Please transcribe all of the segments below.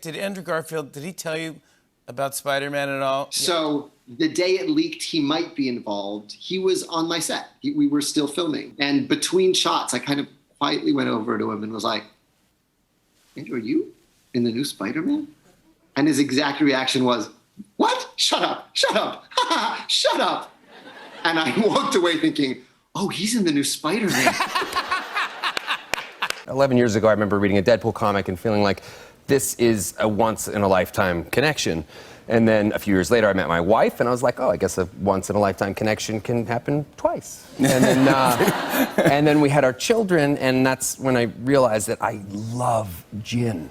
Did Andrew Garfield, did he tell you about Spider-Man at all? So the day it leaked he might be involved, he was on my set. We were still filming. And between shots, I kind of quietly went over to him and was like, Andrew, are you in the new Spider-Man? And his exact reaction was, what? Shut up, shut up, shut up. And I walked away thinking, oh, he's in the new Spider-Man. 11 years ago, I remember reading a Deadpool comic and feeling like this is a once-in-a-lifetime connection. And then a few years later, I met my wife, and I was like, oh, I guess a once-in-a-lifetime connection can happen twice. And then we had our children, and that's when I realized that I love gin.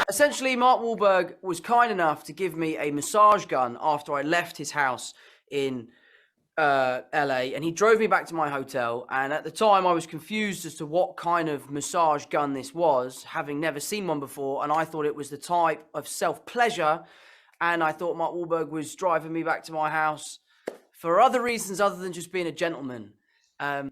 Essentially, Mark Wahlberg was kind enough to give me a massage gun after I left his house in LA, and he drove me back to my hotel. And at the time, I was confused as to what kind of massage gun this was, having never seen one before. And I thought it was the type of self-pleasure. And I thought Mark Wahlberg was driving me back to my house for other reasons other than just being a gentleman. And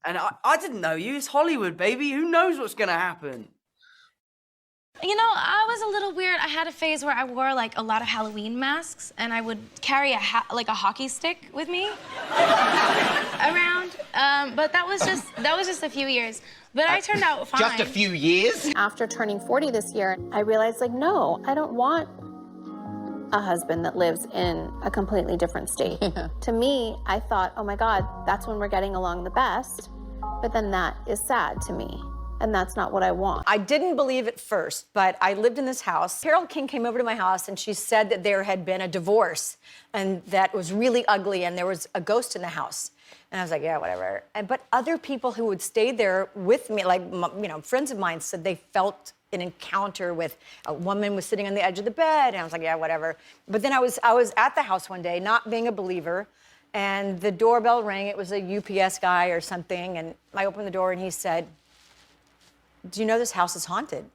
I didn't know you. It's Hollywood, baby. Who knows what's going to happen? You know, I was a little weird. I had a phase where I wore like a lot of Halloween masks, and I would carry a hockey stick with me around. But that was just a few years. But I turned out fine. Just a few years? After turning 40 this year, I realized, like, no, I don't want a husband that lives in a completely different state. Yeah. To me, I thought, oh my God, that's when we're getting along the best. But then that is sad to me. And that's not what I want. I didn't believe it first, but I lived in this house. Carole King came over to my house and she said that there had been a divorce and that was really ugly and there was a ghost in the house. And I was like, yeah, whatever. But other people who would stay there with me, like, you know, friends of mine said they felt an encounter with a woman was sitting on the edge of the bed. And I was like, yeah, whatever. But then I was at the house one day, not being a believer, and the doorbell rang. It was a UPS guy or something. And I opened the door and he said, do you know this house is haunted?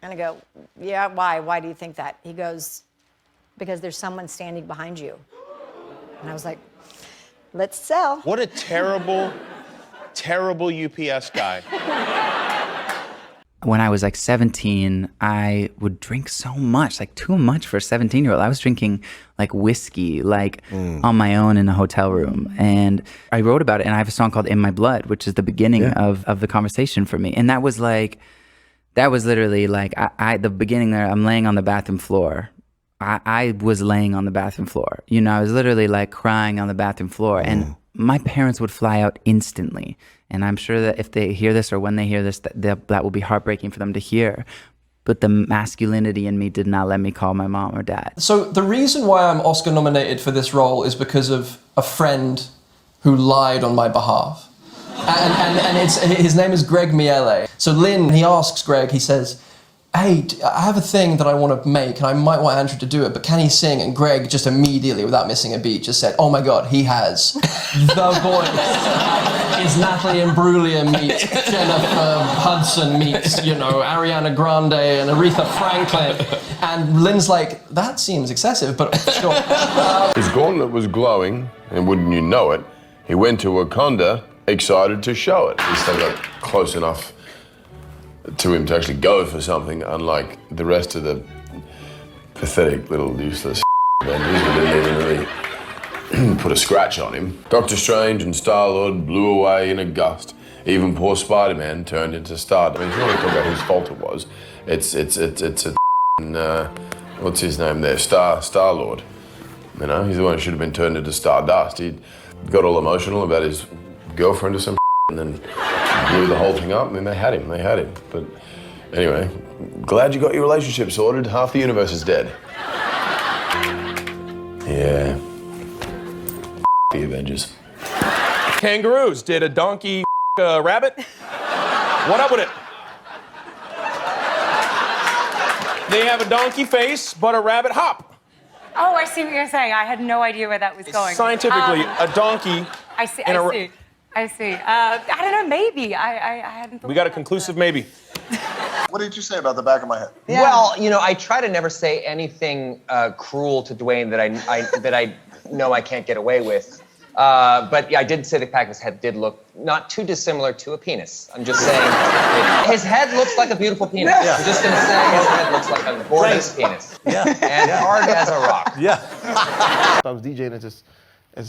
And I go, yeah, why? Why do you think that? He goes, because there's someone standing behind you. And I was like, let's sell. What a terrible, terrible UPS guy. When I was like 17, I would drink so much, like too much for a 17-year-old. I was drinking like whiskey, like on my own in a hotel room. And I wrote about it, and I have a song called In My Blood, which is the beginning of the conversation for me. And that was literally like, the beginning there, I'm laying on the bathroom floor. I was laying on the bathroom floor. You know, I was literally like crying on the bathroom floor. And my parents would fly out instantly. And I'm sure that if they hear this or when they hear this, that will be heartbreaking for them to hear. But the masculinity in me did not let me call my mom or dad. So the reason why I'm Oscar nominated for this role is because of a friend who lied on my behalf. And his name is Greg Miele. So Lynn, he asks Greg, he says, hey, I have a thing that I want to make, and I might want Andrew to do it, but can he sing? And Greg just immediately, without missing a beat, just said, oh my God, he has the voice. Is Natalie Imbruglia meets Jennifer Hudson meets, you know, Ariana Grande and Aretha Franklin. And Lynn's like, that seems excessive, but sure. His gauntlet was glowing, and wouldn't you know it, he went to Wakanda excited to show it. He still got close enough to him to actually go for something, unlike the rest of the pathetic little useless Avengers who didn't even really put a scratch on him. Doctor Strange and Star-Lord blew away in a gust. Even poor Spider-Man turned into stardom. I mean, if you want to talk about whose fault it was, it's what's his name there? Star-Lord. You know, he's the one who should have been turned into stardust. He got all emotional about his girlfriend or some and then blew the whole thing up, and then they had him. But anyway, glad you got your relationship sorted. Half the universe is dead. Yeah. The Avengers. Kangaroos. Did a donkey a rabbit? What up with it? They have a donkey face, but a rabbit hop. Oh, I see what you're saying. I had no idea where that was going. Scientifically, a donkey. I see. I don't know, maybe. I hadn't thought. We got a conclusive maybe. What did you say about the back of my head? Yeah. Well, you know, I try to never say anything cruel to Dwayne that I know I can't get away with. But yeah, I did say the fact his head did look not too dissimilar to a penis. I'm just saying, his head looks like a beautiful penis. I'm just gonna say his head looks like a gorgeous penis. And hard as a rock. I was DJing at this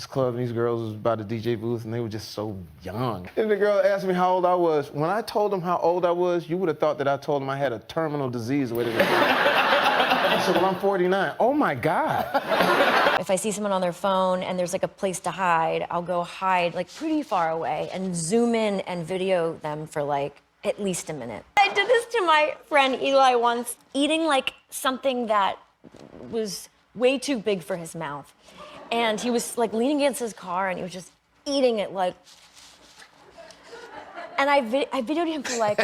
club, and these girls was by the DJ booth, and they were just so young. And the girl asked me how old I was. When I told them how old I was, you would have thought that I told them I had a terminal disease. I said, well, I'm 49. Oh my God. If I see someone on their phone and there's like a place to hide, I'll go hide like pretty far away and zoom in and video them for like at least a minute. I did this to my friend Eli once, eating like something that was way too big for his mouth. And he was like leaning against his car and he was just eating it like, and I videoed him for like,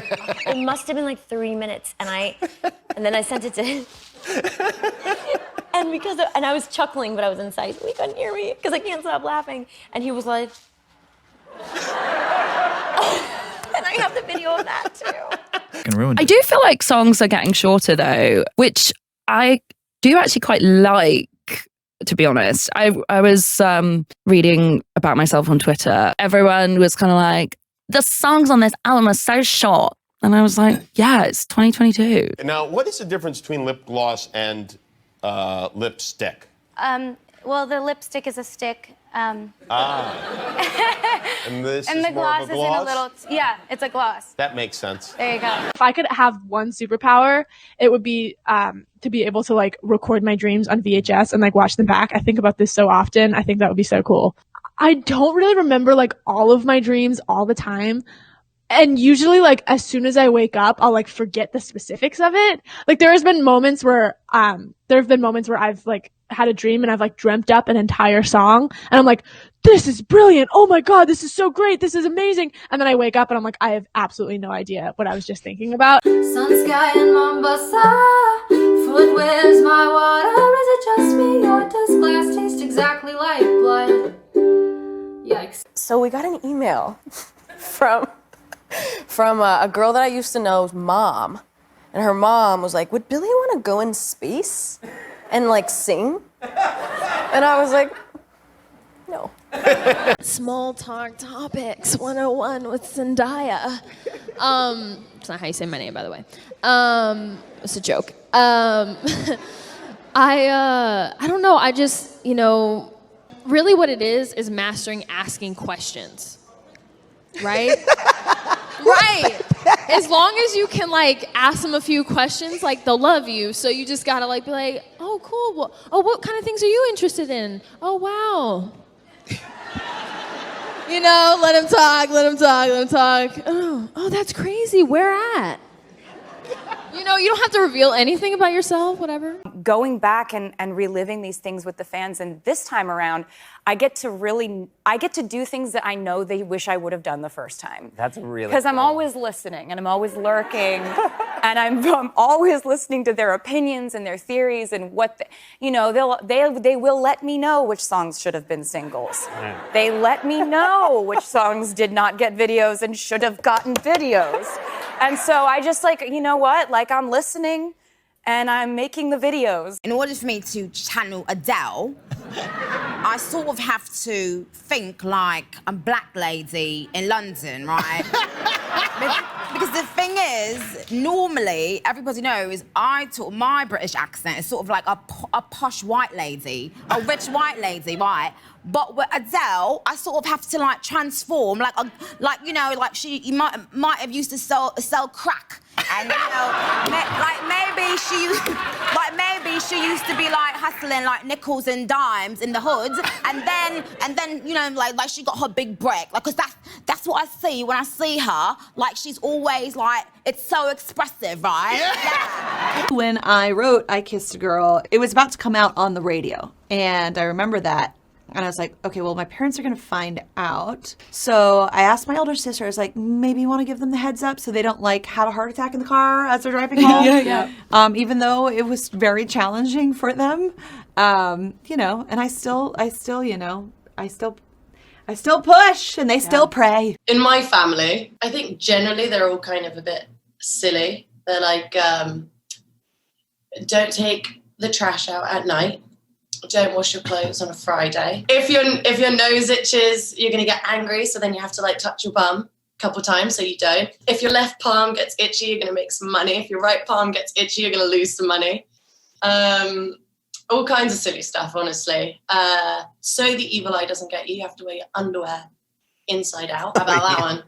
it must have been like 3 minutes. And then I sent it to him. And I was chuckling, but I was inside. He couldn't hear me because I can't stop laughing. And he was like, and I have the video of that too. I do feel like songs are getting shorter though, which I do actually quite like, to be honest. I was reading about myself on Twitter. Everyone was kind of like, the songs on this album are so short. And I was like, yeah, it's 2022. Now, what is the difference between lip gloss and lipstick? Well, the lipstick is a stick. And this And is the more gloss of a is gloss? in a little, yeah, it's a gloss. That makes sense. There you go. If I could have one superpower, it would be to be able to like record my dreams on VHS and like watch them back. I think about this so often. I think that would be so cool. I don't really remember like all of my dreams all the time. And usually like as soon as I wake up, I'll like forget the specifics of it. Like there have been moments where I've like had a dream and I've like dreamt up an entire song and I'm like, this is brilliant. Oh my God, this is so great. This is amazing. And then I wake up and I'm like, I have absolutely no idea what I was just thinking about. Sun, sky, and Mombasa. Footwear's my water. Is it just me or does glass taste exactly like blood? Yikes. So we got an email from a girl that I used to know's mom. And her mom was like, would Billy want to go in space and like sing? And I was like, no. Small talk topics 101 with Zendaya. It's not how you say my name, by the way. It's a joke. I don't know. I just, really what it is mastering asking questions. Right? Right. As long as you can like ask them a few questions, like they'll love you. So you just gotta like be like, oh cool. Well, oh, what kind of things are you interested in? Oh wow. Let them talk, let them talk, let them talk. Oh, that's crazy. Where at? You don't have to reveal anything about yourself, whatever. Going back and reliving these things with the fans, and this time around, I get to do things that I know they wish I would have done the first time. That's really Because I'm always listening and I'm always lurking and I'm always listening to their opinions and their theories and what they will let me know which songs should have been singles. They let me know which songs did not get videos and should have gotten videos. And so I just I'm listening and I'm making the videos. In order for me to channel Adele, I sort of have to think like a black lady in London, right? Because the thing is, normally, everybody knows my British accent is sort of like a posh white lady, a rich white lady, right? But with Adele, I sort of have to like transform, she might have used to sell crack, and maybe she used to be like hustling like nickels and dimes in the hood, and then like she got her big break, like, cause that's what I see when I see her, like she's always like, it's so expressive, right? Yeah. When I wrote I Kissed a Girl, it was about to come out on the radio, and I remember that. And I was like, okay, well, my parents are going to find out. So I asked my older sister, I was like, maybe you want to give them the heads up so they don't like have a heart attack in the car as they're driving home. Yeah. Even though it was very challenging for them, and I still push and they still pray. In my family, I think generally they're all kind of a bit silly. They're like, don't take the trash out at night. Don't wash your clothes on a Friday. If your nose itches, you're gonna get angry, so then you have to like touch your bum a couple times, so you don't. If your left palm gets itchy, you're gonna make some money. If your right palm gets itchy, you're gonna lose some money. All kinds of silly stuff, honestly. So the evil eye doesn't get you, you have to wear your underwear inside out. How about that one?